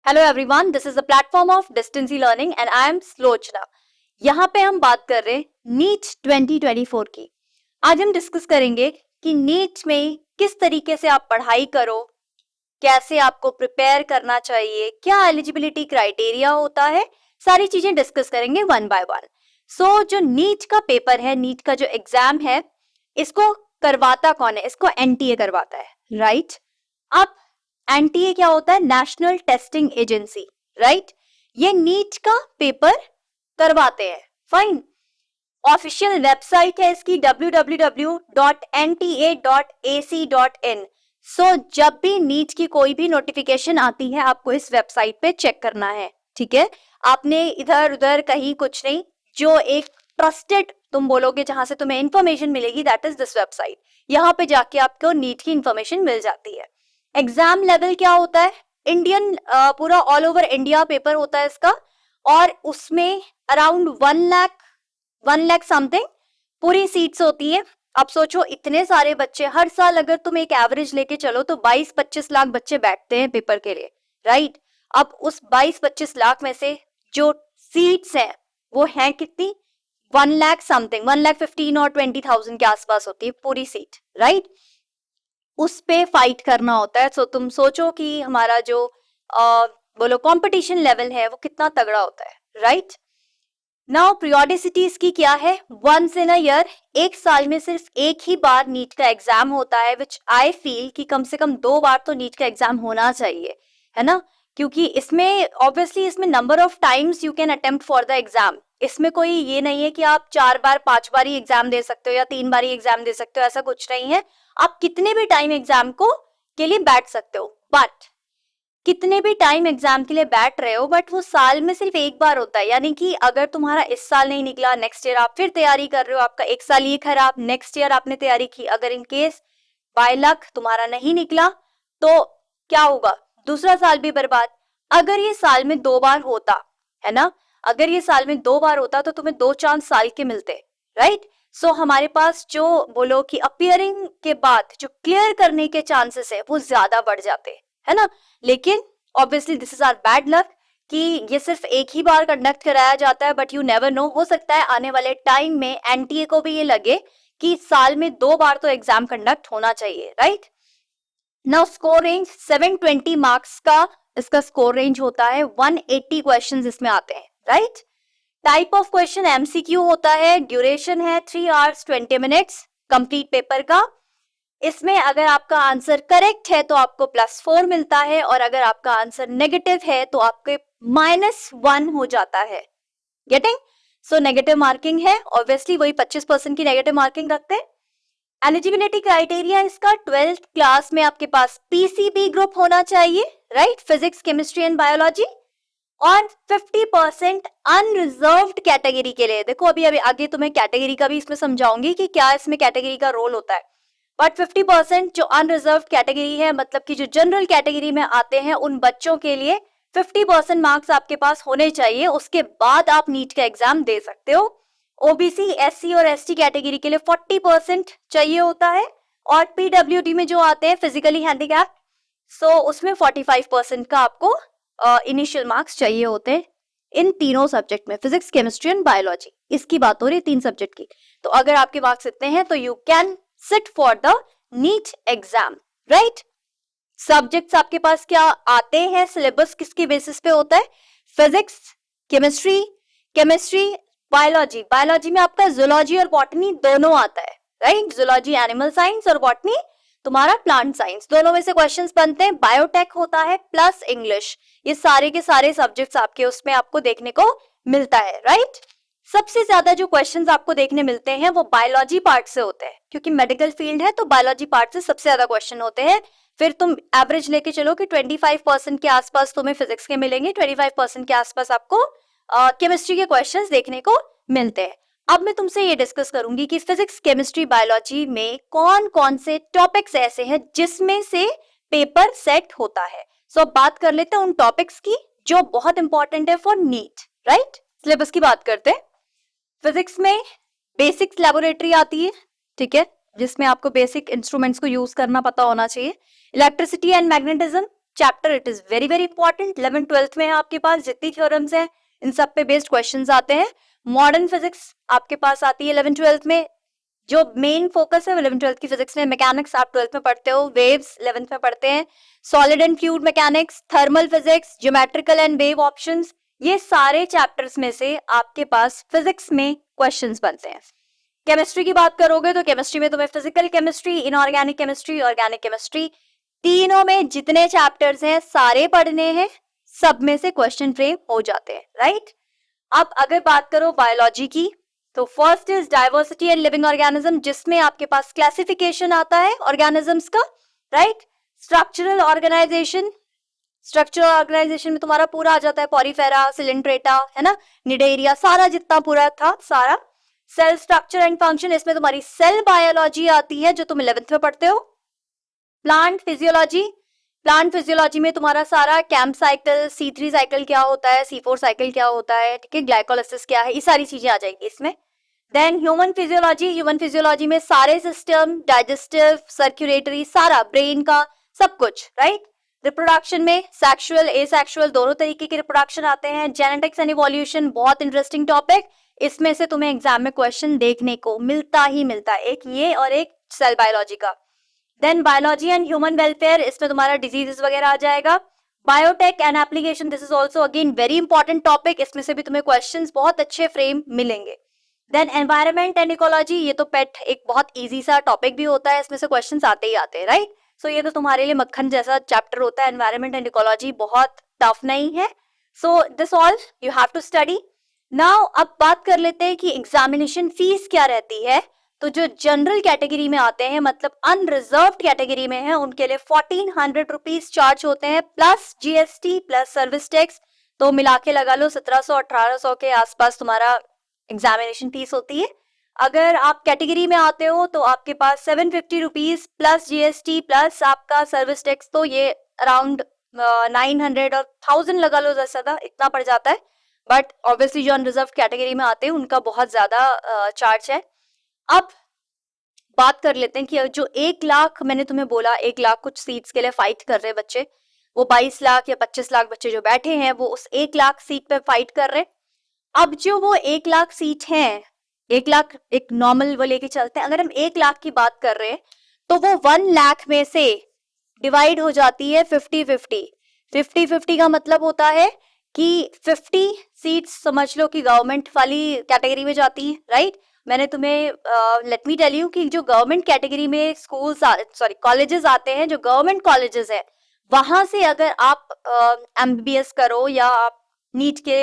Hello everyone, this is the platform of distance learning and I am Sulochana. यहाँ पे हम बात कर रहे हैं नीट 2024 की। आज हम डिस्कस करेंगे कि नीट में किस तरीके से आप पढ़ाई करो, कैसे आपको प्रिपेयर करना चाहिए, क्या एलिजिबिलिटी क्राइटेरिया होता है, सारी चीजें डिस्कस करेंगे वन बाय वन। सो जो नीट का पेपर है, नीट का जो एग्जाम है, इसको करवाता कौन है? इसको एनटीए करवाता है, राइट? अब एनटीए क्या होता है? National testing agency, right? ये नीट का पेपर करवाते हैं, फाइन। ऑफिशियल वेबसाइट है इसकी www.nta.ac.in। सो जब भी नीट की कोई भी नोटिफिकेशन आती है, आपको इस वेबसाइट पे चेक करना है, ठीक है? आपने इधर उधर कहीं कुछ नहीं, जो एक ट्रस्टेड तुम बोलोगे जहां से तुम्हें इंफॉर्मेशन मिलेगी, दैट इज दिस वेबसाइट। यहाँ पे जाके आपको नीट की इंफॉर्मेशन मिल जाती है। एग्जाम लेवल क्या होता है? इंडियन पूरा ऑल ओवर इंडिया पेपर होता है इसका, और उसमें अराउंड 1 लाख समथिंग पूरी सीट्स होती है। अब सोचो, इतने सारे बच्चे हर साल, अगर तुम एक एवरेज लेके चलो तो 22-25 लाख बच्चे बैठते हैं पेपर के लिए, राइट? अब उस 22-25 लाख में से जो सीट्स हैं वो हैं कितनी? 1 लाख समथिंग, 1,15,000 और 20,000 के आसपास होती है पूरी सीट, राइट? उस पे फाइट करना होता है। सो तुम सोचो कि हमारा जो बोलो कंपटीशन लेवल है वो कितना तगड़ा होता है, राइट? नाउ पीरियोडिसिटी इसकी क्या है? वंस इन अ ईयर, एक साल में सिर्फ एक ही बार नीट का एग्जाम होता है, विच आई फील कि कम से कम 2 बार तो नीट का एग्जाम होना चाहिए, है ना? क्योंकि इसमें ऑब्वियसली इसमें number of times you can attempt for the exam. इसमें कोई ये नहीं है कि आप 4 बार 5 बार ही एग्जाम दे सकते हो या 3 बार ही एग्जाम दे सकते हो, ऐसा कुछ नहीं है। आप कितने भी टाइम एग्जाम को के लिए बैठ सकते हो, बट कितने भी टाइम एग्जाम के लिए बैठ रहे हो, बट वो साल में सिर्फ एक बार होता है। यानी कि अगर तुम्हारा इस साल नहीं निकला, नेक्स्ट ईयर आप फिर तैयारी कर रहे हो, आपका एक साल ये खराब, नेक्स्ट ईयर आपने तैयारी की, अगर इन केस बाय लक तुम्हारा नहीं निकला तो क्या होगा? दूसरा साल भी बर्बाद। अगर ये साल में 2 बार होता, है ना, अगर ये साल में 2 बार होता तो तुम्हें 2 चांस साल के मिलते, राइट? सो हमारे पास जो बोलो कि अपियरिंग के बाद जो क्लियर करने के चांसेस है वो ज्यादा बढ़ जाते, है ना? लेकिन obviously this is our bad luck कि ये सिर्फ एक ही बार कंडक्ट कराया जाता है, बट यू नेवर नो, हो सकता है आने वाले टाइम में एनटीए को भी ये लगे कि साल में 2 बार तो एग्जाम कंडक्ट होना चाहिए, right? Now score range 720 marks का इसका स्कोर रेंज होता है, 180 क्वेश्चंस इसमें आते हैं, right? Type of question MCQ होता है, ड्यूरेशन है 3 hours 20 minutes कंप्लीट पेपर का। इसमें अगर आपका आंसर करेक्ट है तो आपको +4 मिलता है, और अगर आपका आंसर नेगेटिव है तो आपके -1 हो जाता है। गेटिंग? सो नेगेटिव मार्किंग है, ऑब्वियसली वही 25% की नेगेटिव मार्किंग रखते हैं। एलिजिबिलिटी क्राइटेरिया इसका 12th क्लास में आपके पास पीसीबी ग्रुप होना चाहिए, right? Physics, chemistry and biology. और 50% अनरिजर्व्ड कैटेगरी के लिए, देखो अभी अभी आगे तुम्हें कैटेगरी का भी इसमें समझाऊंगी कि क्या इसमें कैटेगरी का रोल होता है, बट 50% जो अनरिजर्व कैटेगरी है, मतलब कि जो जनरल कैटेगरी में आते हैं, उन बच्चों के लिए 50% मार्क्स आपके पास होने चाहिए, उसके बाद आप नीट का एग्जाम दे सकते हो। ओबीसी, एससी और एसटी कैटेगरी के लिए 40% चाहिए होता है, और पीडब्ल्यूडी में जो आते हैं फिजिकली हैंडीकैप, सो उसमें 45% का आपको इनिशियल मार्क्स चाहिए होते हैं इन तीनों सब्जेक्ट में, फिजिक्स, केमिस्ट्री एंड बायोलॉजी। इसकी बात हो रही है 3 सब्जेक्ट की। तो अगर आपके मार्क्स इतने हैं तो you can sit for the NEET exam, right? Subjects आपके पास क्या आते हैं? सिलेबस किसके बेसिस पे होता है? Physics, chemistry, biology. बायोलॉजी में आपका जूलॉजी और बॉटनी दोनों आता है, राइट? जूलॉजी एनिमल साइंस और बॉटनी तुम्हारा प्लांट साइंस, दोनों में से क्वेश्चंस बनते हैं। बायोटेक होता है प्लस इंग्लिश। ये सारे के सारे सब्जेक्ट्स आपके उसमें आपको देखने को मिलता है, राइट? सबसे ज्यादा जो क्वेश्चंस आपको देखने मिलते हैं वो बायोलॉजी पार्ट से होते हैं, क्योंकि मेडिकल फील्ड है तो बायोलॉजी पार्ट से सबसे ज्यादा क्वेश्चन होते हैं। फिर तुम एवरेज लेके चलो कि 25% के आसपास तुम्हें फिजिक्स के मिलेंगे, 25% के आसपास आपको केमिस्ट्री के क्वेश्चंस देखने को मिलते हैं। अब मैं तुमसे ये डिस्कस करूंगी कि फिजिक्स, केमिस्ट्री, बायोलॉजी में कौन कौन से टॉपिक्स ऐसे हैं जिसमें से पेपर सेट होता है। सो अब बात कर लेते हैं उन टॉपिक्स की जो बहुत इंपॉर्टेंट है फॉर नीट, राइट? सिलेबस की बात करते हैं। फिजिक्स में बेसिक्स लैबोरेटरी आती है, ठीक है, जिसमें आपको बेसिक इंस्ट्रूमेंट्स को यूज करना पता होना चाहिए। Electricity and magnetism, chapter, it is very very important. 11th-12th में आपके पास जितनी थ्योरम्स हैं इन सब पे बेस्ड क्वेश्चंस आते हैं। मॉडर्न फिजिक्स आपके पास आती है 11th-12th में, जो मेन फोकस है 11th-12th की फिजिक्स में। मैकेनिक्स आप 12th में पढ़ते हो, वेव्स 11th में पढ़ते हैं, solid and fluid mechanics, thermal physics, geometrical and wave options, ये सारे चैप्टर्स में से आपके पास फिजिक्स में क्वेश्चंस बनते हैं। केमिस्ट्री की बात करोगे तो केमिस्ट्री में तुम्हें physical chemistry, inorganic chemistry, organic chemistry, तीनों में जितने चैप्टर्स हैं सारे पढ़ने हैं, सब में से क्वेश्चन फ्रेम हो जाते हैं, राइट। अब अगर बात करो बायोलॉजी की, तो first is diversity and living organism, जिसमें आपके पास क्लासिफिकेशन आता है ऑर्गेनिजम्स का, right. Structural organisation, structural organisation में तुम्हारा पूरा आ जाता है पॉरीफेरा, सिलेंट्रेटा, है ना, निडेरिया, सारा जितना पूरा था सारा। सेल स्ट्रक्चर एंड फंक्शन, इसमें तुम्हारी सेल बायोलॉजी आती है जो तुम 11th में पढ़ते हो। प्लांट फिजियोलॉजी, प्लांट फिजियोलॉजी में तुम्हारा सारा कैंप साइकिल, C3 साइकिल क्या होता है, C4 साइकिल क्या होता है, ठीक है, ग्लाइकोलाइसिस क्या है, ये सारी चीजें आ जाएगी इसमें। Then human physiology, human physiology में सारे सिस्टम, डाइजेस्टिव, सर्कुलेटरी, सारा ब्रेन का सब कुछ, राइट। रिप्रोडक्शन में सेक्सुअल, एसेक्सुअल दोनों तरीके के रिप्रोडक्शन आते हैं। जेनेटिक्स एंड इवोल्यूशन, बहुत इंटरेस्टिंग टॉपिक, इसमें से तुम्हें एग्जाम में क्वेश्चन देखने को मिलता ही मिलता है, एक ये और एक सेल बायोलॉजी का। Then biology and human welfare, इसमें तुम्हारा डिजीजेस वगैरह आ जाएगा। Biotech and application, this is also again very important topic, इसमें से भी तुम्हें क्वेश्चंस बहुत अच्छे फ्रेम मिलेंगे। देन एनवायरमेंट एंड इकोलॉजी, ये तो पेट एक बहुत इजी सा टॉपिक भी होता है, इसमें से क्वेश्चंस आते ही आते हैं, राइट। सो ये तो तुम्हारे लिए मक्खन जैसा चैप्टर होता है, एनवायरमेंट एंड इकोलॉजी बहुत टफ नहीं है। So this all you have to study. Now अब बात कर लेते हैं कि एग्जामिनेशन फीस क्या रहती है। तो जो जनरल कैटेगरी में आते हैं, मतलब अनरिजर्व्ड कैटेगरी में है, उनके लिए 1400 रुपीज चार्ज होते हैं, plus GST plus service tax, तो मिला के लगा लो 1700-1800 के आसपास तुम्हारा एग्जामिनेशन फीस होती है। अगर आप कैटेगरी में आते हो तो आपके पास 750 रुपीज प्लस GST प्लस आपका सर्विस टैक्स, तो ये अराउंड 900 और 1000 लगा लो, ज्यादा इतना पड़ जाता है। बट ऑब्वियसली जो अनरिजर्व कैटेगरी में आते हैं उनका बहुत ज्यादा चार्ज है। अब बात कर लेते हैं कि जो 1 लाख मैंने तुम्हें बोला, 1 लाख कुछ सीट्स के लिए फाइट कर रहे बच्चे, वो 22 लाख या 25 लाख बच्चे जो बैठे हैं वो उस 1 लाख सीट पे फाइट कर रहे हैं। अब जो वो 1 लाख सीट हैं, 1 लाख एक नॉर्मल वो लेके चलते हैं, अगर हम 1 लाख की बात कर रहे हैं तो वो 1 लाख में से डिवाइड हो जाती है 50-50। 50-50 का मतलब होता है कि 50 सीट्स समझ लो कि गवर्नमेंट वाली कैटेगरी में जाती है, राइट। मैंने तुम्हें लेट मी टेल यू कि जो गवर्नमेंट कैटेगरी में स्कूल्स कॉलेजेस आते हैं, जो गवर्नमेंट कॉलेजेस है, वहां से अगर आप MBBS करो या आप नीट के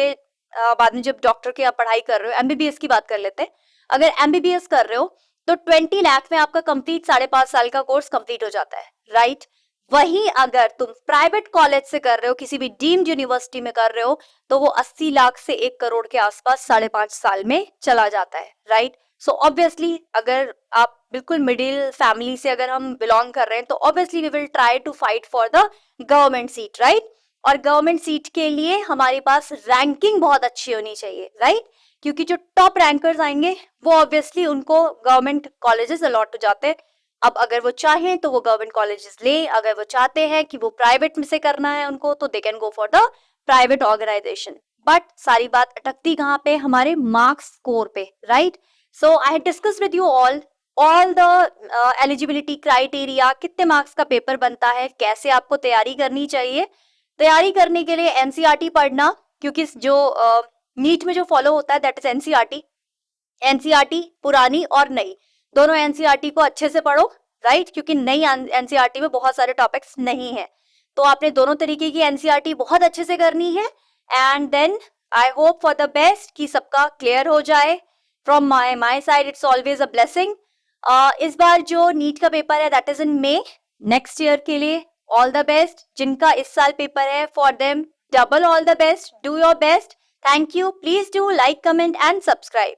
बाद में जब डॉक्टर की आप पढ़ाई कर रहे हो, MBBS की बात कर लेते हैं, अगर MBBS कर रहे हो तो 20 लाख में आपका कंप्लीट 5.5 साल का कोर्स कंप्लीट हो जाता है, राइट। वहीं अगर तुम प्राइवेट कॉलेज से कर रहे हो, किसी भी डीम्ड यूनिवर्सिटी में कर रहे हो, तो वो 80 लाख से 1 करोड़ के आसपास 5.5 साल में चला जाता है, राइट। सो ऑब्वियसली अगर आप बिल्कुल मिडिल फैमिली से अगर हम बिलोंग कर रहे हैं तो obviously we will try to fight for the government seat, right. और गवर्नमेंट सीट के लिए हमारे पास रैंकिंग बहुत अच्छी होनी चाहिए, राइट, क्योंकि जो टॉप रैंकर्स आएंगे वो ऑब्वियसली उनको गवर्नमेंट कॉलेजेस अलॉट हो जाते हैं। अब अगर वो चाहें तो वो गवर्नमेंट कॉलेजेस ले, अगर वो चाहते हैं कि वो प्राइवेट में से करना है उनको, तो they can go for the private organisation. But सारी बात अटकती कहाँ पे, हमारे मार्क्स स्कोर पे, right. So I have discussed with you all the eligibility criteria, कितने मार्क्स का पेपर बनता है, कैसे आपको तैयारी करनी चाहिए। तैयारी करने के लिए NCERT पढ़ना, क्योंकि जो नीट में जो फॉलो होता है दैट इज NCERT पुरानी और नई, दोनों NCERT को अच्छे से पढ़ो, राइट, क्योंकि नई NCERT में बहुत सारे टॉपिक्स नहीं है, तो आपने दोनों तरीके की NCERT बहुत अच्छे से करनी है। And then I hope for the best कि सबका क्लियर हो जाए। From my side it's always a blessing. इस बार जो नीट का पेपर है that is in May, next year के लिए ऑल द बेस्ट। जिनका इस साल पेपर है for them double all the best, do your best. Thank you, please do like, comment and subscribe.